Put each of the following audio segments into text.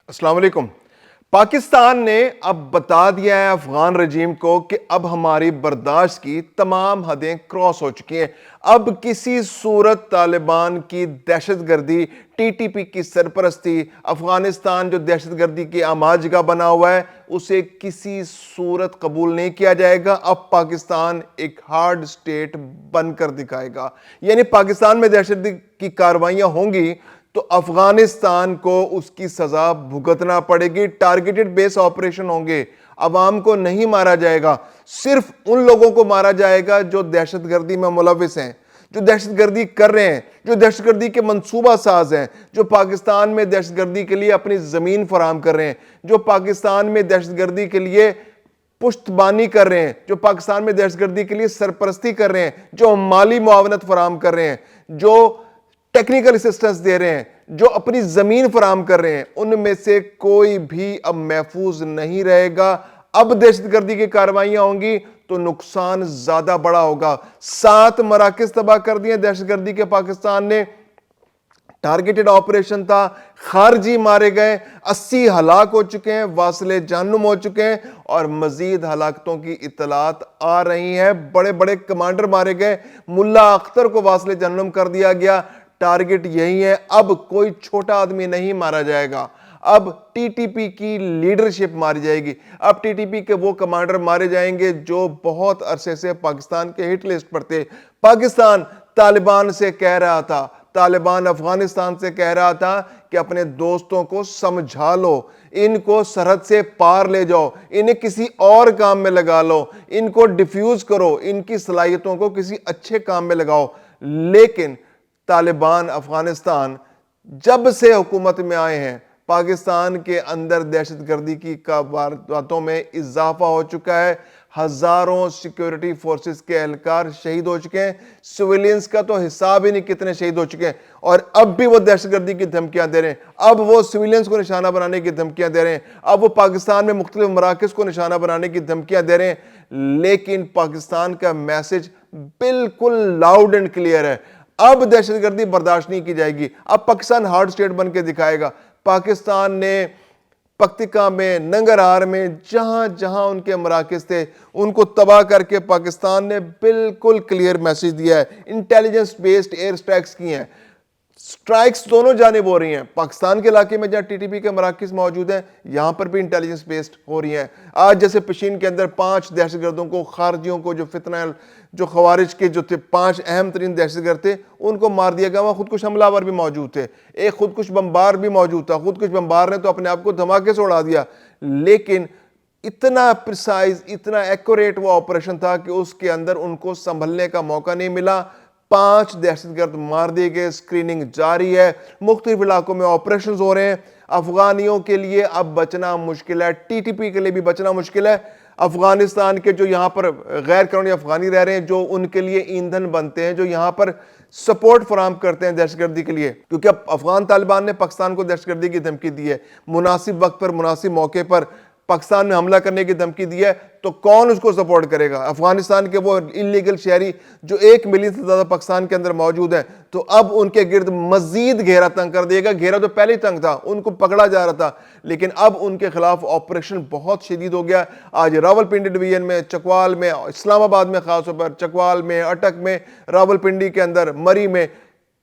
السلام علیکم۔ پاکستان نے اب بتا دیا ہے افغان رجیم کو کہ اب ہماری برداشت کی تمام حدیں کراس ہو چکی ہیں۔ اب کسی صورت طالبان کی دہشت گردی، ٹی ٹی پی کی سرپرستی، افغانستان جو دہشت گردی کی آماج جگہ بنا ہوا ہے، اسے کسی صورت قبول نہیں کیا جائے گا۔ اب پاکستان ایک ہارڈ سٹیٹ بن کر دکھائے گا، یعنی پاکستان میں دہشت گردی کی کاروائیاں ہوں گی تو افغانستان کو اس کی سزا بھگتنا پڑے گی۔ ٹارگیٹڈ بیس آپریشن ہوں گے، عوام کو نہیں مارا جائے گا، صرف ان لوگوں کو مارا جائے گا جو دہشت گردی میں ملوث ہیں، جو دہشت گردی کر رہے ہیں، جو دہشت گردی کے منصوبہ ساز ہیں، جو پاکستان میں دہشت گردی کے لیے اپنی زمین فراہم کر رہے ہیں، جو پاکستان میں دہشت گردی کے لیے پشتبانی کر رہے ہیں، جو پاکستان میں دہشت گردی کے لیے سرپرستی کر رہے ہیں، جو مالی معاونت فراہم کر رہے ہیں، جو ٹیکنیکل اسسٹنس دے رہے ہیں، جو اپنی زمین فراہم کر رہے ہیں، ان میں سے کوئی بھی اب محفوظ نہیں رہے گا۔ اب دہشت گردی کی کارروائیاں ہوں گی تو نقصان زیادہ بڑا ہوگا۔ 7 مراکز تباہ کر دیے دہشت گردی کے پاکستان نے، ٹارگیٹڈ آپریشن تھا، خارجی مارے گئے، 80 ہلاک ہو چکے ہیں، واصل جہنم ہو چکے ہیں، اور مزید ہلاکتوں کی اطلاعات آ رہی ہیں۔ بڑے بڑے کمانڈر مارے گئے، ملا اختر کو واصل جہنم کر دیا گیا۔ ٹارگٹ یہی ہے، اب کوئی چھوٹا آدمی نہیں مارا جائے گا، اب ٹی ٹی پی کی لیڈرشپ ماری جائے گی، اب ٹی ٹی پی کے وہ کمانڈر مارے جائیں گے جو بہت عرصے سے پاکستان کے ہٹ لسٹ پر تھے۔ پاکستان طالبان سے کہہ رہا تھا، طالبان افغانستان سے کہہ رہا تھا کہ اپنے دوستوں کو سمجھا لو، ان کو سرحد سے پار لے جاؤ، انہیں کسی اور کام میں لگا لو، ان کو ڈیفیوز کرو، ان کی صلاحیتوں کو کسی اچھے کام میں لگاؤ۔ لیکن طالبان افغانستان جب سے حکومت میں آئے ہیں، پاکستان کے اندر دہشت گردی کی وارداتوں میں اضافہ ہو چکا ہے۔ ہزاروں سیکیورٹی فورسز کے اہلکار شہید ہو چکے ہیں، سویلینز کا تو حساب ہی نہیں کتنے شہید ہو چکے ہیں، اور اب بھی وہ دہشت گردی کی دھمکیاں دے رہے ہیں، اب وہ سویلینز کو نشانہ بنانے کی دھمکیاں دے رہے ہیں، اب وہ پاکستان میں مختلف مراکز کو نشانہ بنانے کی دھمکیاں دے رہے ہیں۔ لیکن پاکستان کا میسج بالکل لاؤڈ اینڈ کلیئر ہے، اب دہشت گردی برداشت نہیں کی جائے گی۔ اب پاکستان ہارڈ سٹیٹ بن کے دکھائے گا۔ پاکستان نے پکتیکا میں، ننگرہار میں، جہاں جہاں ان کے مراکز تھے ان کو تباہ کر کے پاکستان نے بالکل کلیئر میسج دیا ہے۔ انٹیلیجنس بیسڈ ایئر سٹرائکس کی ہیں، سٹرائکس دونوں جانب ہو رہی ہیں، پاکستان کے علاقے میں جہاں ٹی ٹی پی کے مراکز موجود ہیں یہاں پر بھی انٹیلیجنس بیسڈ ہو رہی ہیں۔ آج جیسے پشین کے اندر 5 دہشت گردوں کو، خارجیوں کو، جو فتنہ جو خوارج کے جو تھے 5 اہم ترین دہشت گرد تھے ان کو مار دیا گیا، وہاں خودکش حملہ آور بھی موجود تھے، ایک خودکش بمبار بھی موجود تھا، خودکش بمبار نے تو اپنے آپ کو دھماکے سے اڑا دیا۔ لیکن اتنا پریسائز، اتنا ایکوریٹ وہ آپریشن تھا کہ اس کے اندر ان کو سنبھلنے کا موقع نہیں ملا۔ 5 دہشت گرد مار دیے گئے، سکریننگ جاری ہے، مختلف علاقوں میں آپریشنز ہو رہے ہیں۔ افغانیوں کے لیے اب بچنا مشکل ہے، ٹی ٹی پی کے لیے بھی بچنا مشکل ہے۔ افغانستان کے جو یہاں پر غیر قانونی افغانی رہ رہے ہیں، جو ان کے لیے ایندھن بنتے ہیں، جو یہاں پر سپورٹ فراہم کرتے ہیں دہشت گردی کے لیے، کیونکہ اب افغان طالبان نے پاکستان کو دہشت گردی کی دھمکی دی ہے، مناسب وقت پر، مناسب موقع پر پاکستان میں حملہ کرنے کی دھمکی دی ہے، تو کون اس کو سپورٹ کرے گا؟ افغانستان کے وہ انلیگل شہری جو 1 ملین سے زیادہ پاکستان کے اندر موجود ہیں، تو اب ان کے گرد مزید گھیرا تنگ کر دے گا۔ گھیرا تو پہلے ہی تنگ تھا، ان کو پکڑا جا رہا تھا، لیکن اب ان کے خلاف آپریشن بہت شدید ہو گیا۔ آج راولپنڈی ڈویژن میں، چکوال میں، اسلام آباد میں، خاص طور پر چکوال میں، اٹک میں، راولپنڈی کے اندر، مری میں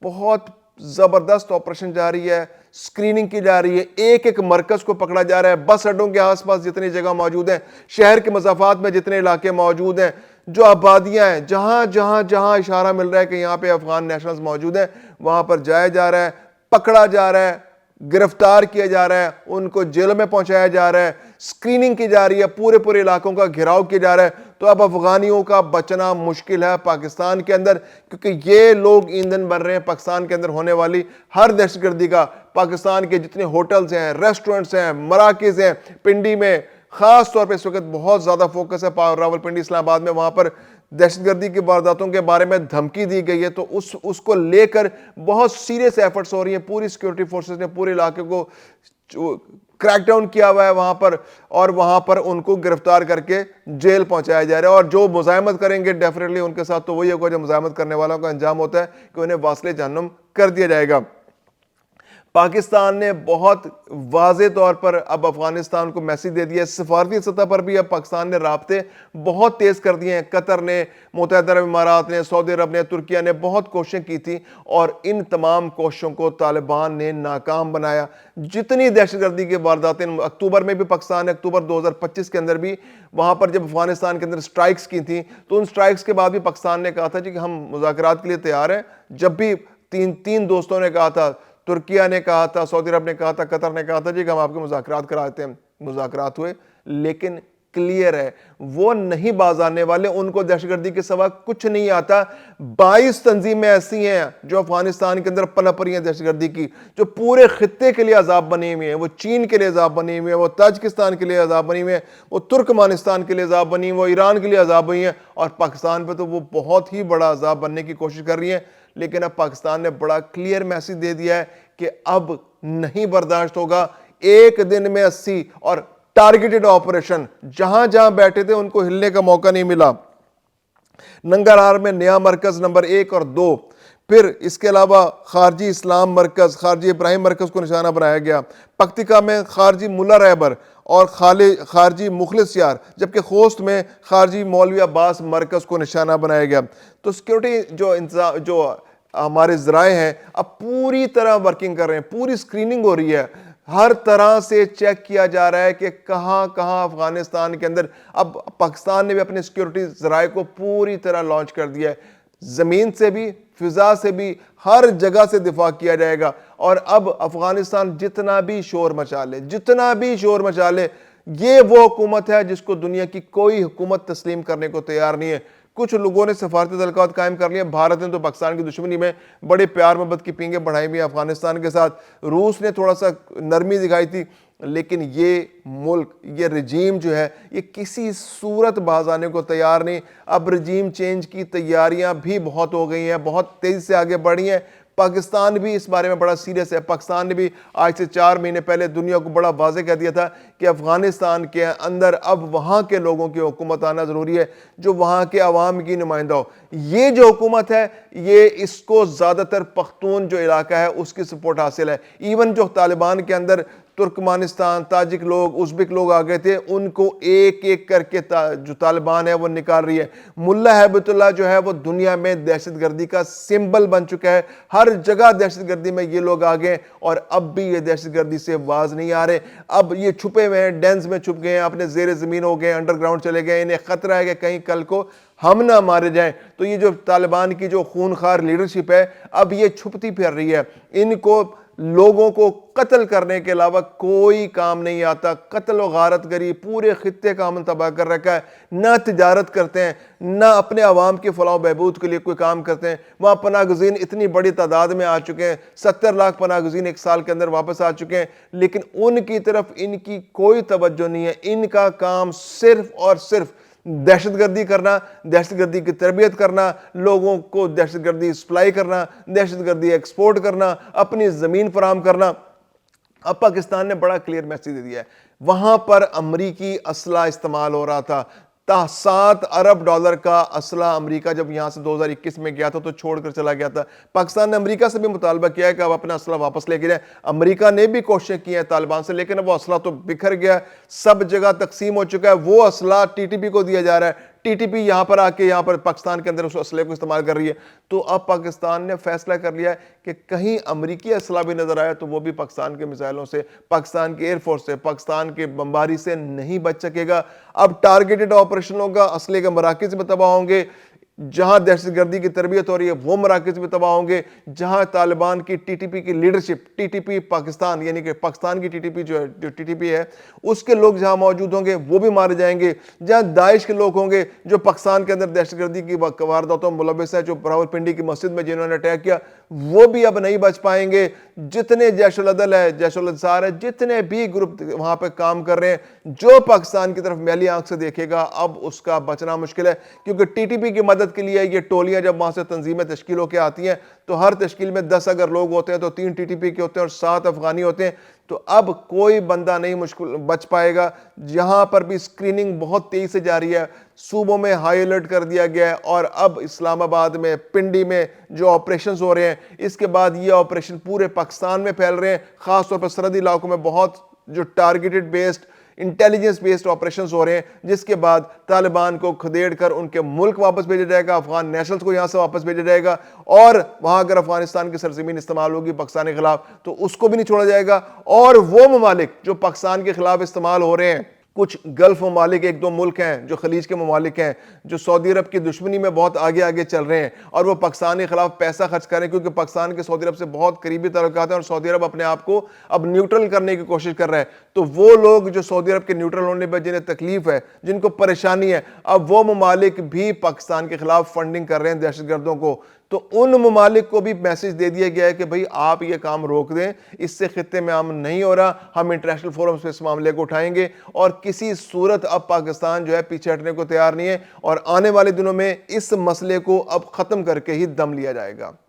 بہت زبردست آپریشن جاری ہے، سکریننگ کی جا رہی ہے، ایک ایک مرکز کو پکڑا جا رہا ہے۔ بس اڈوں کے آس پاس جتنی جگہ موجود ہیں، شہر کے مضافات میں جتنے علاقے موجود ہیں، جو آبادیاں ہیں، جہاں جہاں جہاں اشارہ مل رہا ہے کہ یہاں پہ افغان نیشنلز موجود ہیں، وہاں پر جایا جا رہا ہے، پکڑا جا رہا ہے، گرفتار کیا جا رہا ہے، ان کو جیلوں میں پہنچایا جا رہا ہے، سکریننگ کی جا رہی ہے، پورے علاقوں کا گھیراؤ کیا جا رہا ہے۔ تو اب افغانیوں کا بچنا مشکل ہے پاکستان کے اندر، کیونکہ یہ لوگ ایندھن بن رہے ہیں پاکستان کے اندر ہونے والی ہر دہشت گردی کا۔ پاکستان کے جتنے ہوٹلز ہیں، ریسٹورنٹس ہیں، مراکز ہیں، پنڈی میں خاص طور پہ اس وقت بہت زیادہ فوکس ہے راولپنڈی، اسلام آباد میں، وہاں پر دہشت گردی کی وارداتوں کے بارے میں دھمکی دی گئی ہے، تو اس کو لے کر بہت سیریس ایفرٹس ہو رہی ہیں۔ پوری سیکیورٹی فورسز نے پورے علاقے کو کریک ڈاؤن کیا ہوا ہے وہاں پر، اور وہاں پر ان کو گرفتار کر کے جیل پہنچایا جا رہا ہے، اور جو مزاحمت کریں گے ڈیفینیٹلی ان کے ساتھ تو وہی ہوگا جو مزاحمت کرنے والوں کا انجام ہوتا ہے کہ انہیں واصل جہنم کر دیا جائے گا۔ پاکستان نے بہت واضح طور پر اب افغانستان کو میسج دے دیا ہے. سفارتی سطح پر بھی اب پاکستان نے رابطے بہت تیز کر دیے ہیں. قطر نے، متحدہ عرب امارات نے، سعودی عرب نے، ترکیہ نے بہت کوششیں کی تھی اور ان تمام کوششوں کو طالبان نے ناکام بنایا. جتنی دہشت گردی کی وارداتیں اکتوبر میں بھی پاکستان نے اکتوبر 2025 کے اندر بھی وہاں پر جب افغانستان کے اندر سٹرائکس کی تھیں تو ان سٹرائکس کے بعد بھی پاکستان نے کہا تھا کہ ہم مذاکرات کے لیے تیار ہیں. جب بھی تین دوستوں نے کہا تھا، ترکیہ نے کہا تھا، سعودی عرب نے کہا تھا، قطر نے کہا تھا جی کہ ہم آپ کے مذاکرات کرا دیتے ہیں. مذاکرات ہوئے لیکن کلیئر ہے وہ نہیں باز آنے والے. ان کو دہشت گردی کے سوا کچھ نہیں آتا. 22 تنظیمیں ایسی ہیں جو افغانستان کے اندر پنپ رہی ہیں دہشت گردی کی، جو پورے خطے کے لیے عذاب بنی ہوئی ہیں. وہ چین کے لیے عذاب بنی ہوئی ہیں، وہ تاجکستان کے لیے عذاب بنی ہوئی ہیں، وہ ترکمانستان کے لیے عذاب بنی ہوئی ہیں، وہ ایران کے لیے عذاب بنی ہیں، اور پاکستان پہ تو وہ بہت ہی بڑا عذاب بننے کی کوشش کر رہی ہیں. لیکن اب پاکستان نے بڑا کلیئر میسج دے دیا ہے کہ اب نہیں برداشت ہوگا. ایک دن میں 80 اور ٹارگیٹڈ آپریشن، جہاں جہاں بیٹھے تھے ان کو ہلنے کا موقع نہیں ملا. ننگرہار میں نیا مرکز نمبر 1 اور 2، پھر اس کے علاوہ خارجی اسلام مرکز، خارجی ابراہیم مرکز کو نشانہ بنایا گیا. پکتیکا میں خارجی ملا رہبر اور خارجی مخلص یار، جبکہ خوست میں خارجی مولوی عباس مرکز کو نشانہ بنایا گیا. تو سیکیورٹی جو ہمارے ذرائع ہیں اب پوری طرح ورکنگ کر رہے ہیں، پوری سکریننگ ہو رہی ہے، ہر طرح سے چیک کیا جا رہا ہے کہ کہاں کہاں افغانستان کے اندر. اب پاکستان نے بھی اپنے سیکیورٹی ذرائع کو پوری طرح لانچ کر دیا ہے. زمین سے بھی، فضا سے بھی، ہر جگہ سے دفاع کیا جائے گا. اور اب افغانستان جتنا بھی شور مچا لے، یہ وہ حکومت ہے جس کو دنیا کی کوئی حکومت تسلیم کرنے کو تیار نہیں ہے. کچھ لوگوں نے سفارتی تعلقات قائم کر لیے. بھارت نے تو پاکستان کی دشمنی میں بڑے پیار محبت کی پینگیں بڑھائی ہوئی افغانستان کے ساتھ. روس نے تھوڑا سا نرمی دکھائی تھی، لیکن یہ ملک، یہ رجیم جو ہے، یہ کسی صورت باز آنے کو تیار نہیں. اب رجیم چینج کی تیاریاں بھی بہت ہو گئی ہیں، بہت تیزی سے آگے بڑھی ہیں. پاکستان بھی اس بارے میں بڑا سیریس ہے. پاکستان نے بھی آج سے 4 مہینے پہلے دنیا کو بڑا واضح کہہ دیا تھا کہ افغانستان کے اندر اب وہاں کے لوگوں کی حکومت آنا ضروری ہے، جو وہاں کے عوام کی نمائندہ ہو. یہ جو حکومت ہے، یہ اس کو زیادہ تر پختون جو علاقہ ہے اس کی سپورٹ حاصل ہے. ایون جو طالبان کے اندر ترکمانستان، تاجک لوگ، ازبک لوگ آ گئے تھے، ان کو ایک ایک کر کے جو طالبان ہے وہ نکال رہی ہے. ملا ہیبت اللہ جو ہے وہ دنیا میں دہشت گردی کا سمبل بن چکا ہے. ہر جگہ دہشت گردی میں یہ لوگ آ گئے اور اب بھی یہ دہشت گردی سے باز نہیں آ رہے. اب یہ چھپے ہوئے ہیں، ڈینز میں چھپ گئے ہیں، اپنے زیر زمین ہو گئے، انڈر گراؤنڈ چلے گئے. انہیں خطرہ ہے کہ کہیں کل کو ہم نہ مارے جائیں. تو یہ جو طالبان کی جو خونخوار لیڈرشپ ہے، اب یہ چھپتی پھر رہی ہے. ان کو لوگوں کو قتل کرنے کے علاوہ کوئی کام نہیں آتا. قتل و غارت گری پورے خطے کا عمل تباہ کر رکھا ہے. نہ تجارت کرتے ہیں، نہ اپنے عوام کی فلاح و بہبود کے لیے کوئی کام کرتے ہیں. وہاں پناہ گزین اتنی بڑی تعداد میں آ چکے ہیں، 70 لاکھ پناہ گزین 1 سال کے اندر واپس آ چکے ہیں، لیکن ان کی طرف ان کی کوئی توجہ نہیں ہے. ان کا کام صرف اور صرف دہشت گردی کرنا، دہشت گردی کی تربیت کرنا، لوگوں کو دہشت گردی سپلائی کرنا، دہشت گردی ایکسپورٹ کرنا، اپنی زمین فراہم کرنا. اب پاکستان نے بڑا کلیئر میسیج دے دیا ہے. وہاں پر امریکی اسلحہ استعمال ہو رہا تھا. 7 ارب ڈالر کا اسلحہ امریکہ جب یہاں سے 2021 میں گیا تھا تو چھوڑ کر چلا گیا تھا. پاکستان نے امریکہ سے بھی مطالبہ کیا ہے کہ اب اپنا اسلحہ واپس لے کے جائیں. امریکہ نے بھی کوششیں کی ہیں طالبان سے، لیکن اب وہ اسلحہ تو بکھر گیا، سب جگہ تقسیم ہو چکا ہے. وہ اسلحہ ٹی ٹی پی کو دیا جا رہا ہے. ٹی ٹی پی یہاں پر آ کے یہاں پر پاکستان کے اندر اس اسلحے کو استعمال کر رہی ہے. تو اب پاکستان نے فیصلہ کر لیا ہے کہ کہیں امریکی اسلحہ بھی نظر آیا تو وہ بھی پاکستان کے میزائلوں سے، پاکستان کی ایئر فورس سے، پاکستان کے بمباری سے نہیں بچ سکے گا. اب ٹارگیٹڈ آپریشن ہوگا، اسلحے کے مراکز بھی تباہ ہوں گے. جہاں دہشت گردی کی تربیت ہو رہی ہے وہ مراکز بھی تباہ ہوں گے. جہاں طالبان کی ٹی ٹی پی کی leadership, T T P Pakistan یعنی کہ پاکستان کی ٹی ٹی پی جو ٹی ٹی پی ہے اس کے لوگ جہاں موجود ہوں گے وہ بھی مارے جائیں گے. جہاں داعش کے لوگ ہوں گے جو پاکستان کے اندر دہشت گردی کی وارداتوں میں ملوث ہے، جو راولپنڈی کی مسجد میں جنہوں نے اٹیک کیا، وہ بھی اب نہیں بچ پائیں گے. جتنے جیش العدل ہے، جیش الانصار ہے، جتنے بھی گروپ وہاں پہ کام کر رہے ہیں، جو پاکستان کی طرف میلی آنکھ سے دیکھے گا اب اس کا بچنا مشکل ہے. کیونکہ ٹی ٹی پی کی مدد مدد کے لیے یہ ٹولیاں جب وہاں سے تنظیمیں تشکیل ہو کے آتی ہیں تو ہر تشکیل میں 10 اگر لوگ ہوتے ہیں تو 3 ٹی ٹی پی کے ہوتے ہیں اور 7 افغانی ہوتے ہیں. تو اب کوئی بندہ نہیں مشکل بچ پائے گا. یہاں پر بھی سکریننگ بہت تیزی سے جاری ہے, صوبوں میں ہائی الرٹ کر دیا گیا ہے, اور اب اسلام آباد میں, پنڈی میں جو آپریشنز ہو رہے ہیں, اس کے بعد یہ آپریشن پورے پاکستان میں پھیل رہے ہیں, خاص طور پر سرحدی علاقوں میں بہت جو targeted based intelligence based operations ہو رہے ہیں, جس کے بعد طالبان کو کھدیڑ کر ان کے ملک واپس بھیجا جائے گا, افغان نیشنلز کو یہاں سے واپس بھیجا جائے گا, اور وہاں اگر افغانستان کی سرزمین استعمال ہوگی پاکستان کے خلاف تو اس کو بھی نہیں چھوڑا جائے گا. اور وہ ممالک جو پاکستان کے خلاف استعمال ہو رہے ہیں, کچھ گلف ممالک, 1-2 ملک ہیں جو خلیج کے ممالک ہیں, جو سعودی عرب کی دشمنی میں بہت آگے چل رہے ہیں, اور وہ پاکستان کے خلاف پیسہ خرچ کریں کیونکہ پاکستان کے سعودی عرب سے بہت قریبی تعلقات ہیں, اور سعودی عرب اپنے آپ کو اب نیوٹرل کرنے کی کوشش کر رہا ہے. تو وہ لوگ جو سعودی عرب کے نیوٹرل ہونے پر جنہیں تکلیف ہے, جن کو پریشانی ہے, اب وہ ممالک بھی پاکستان کے خلاف فنڈنگ کر رہے ہیں دہشت گردوں کو. تو ان ممالک کو بھی میسج دے دیا گیا ہے کہ بھئی آپ یہ کام روک دیں, اس سے خطے میں امن نہیں ہو رہا, ہم انٹرنیشنل فورمز پہ اس معاملے کو اٹھائیں گے, اور کسی صورت اب پاکستان جو ہے پیچھے ہٹنے کو تیار نہیں ہے, اور آنے والے دنوں میں اس مسئلے کو اب ختم کر کے ہی دم لیا جائے گا.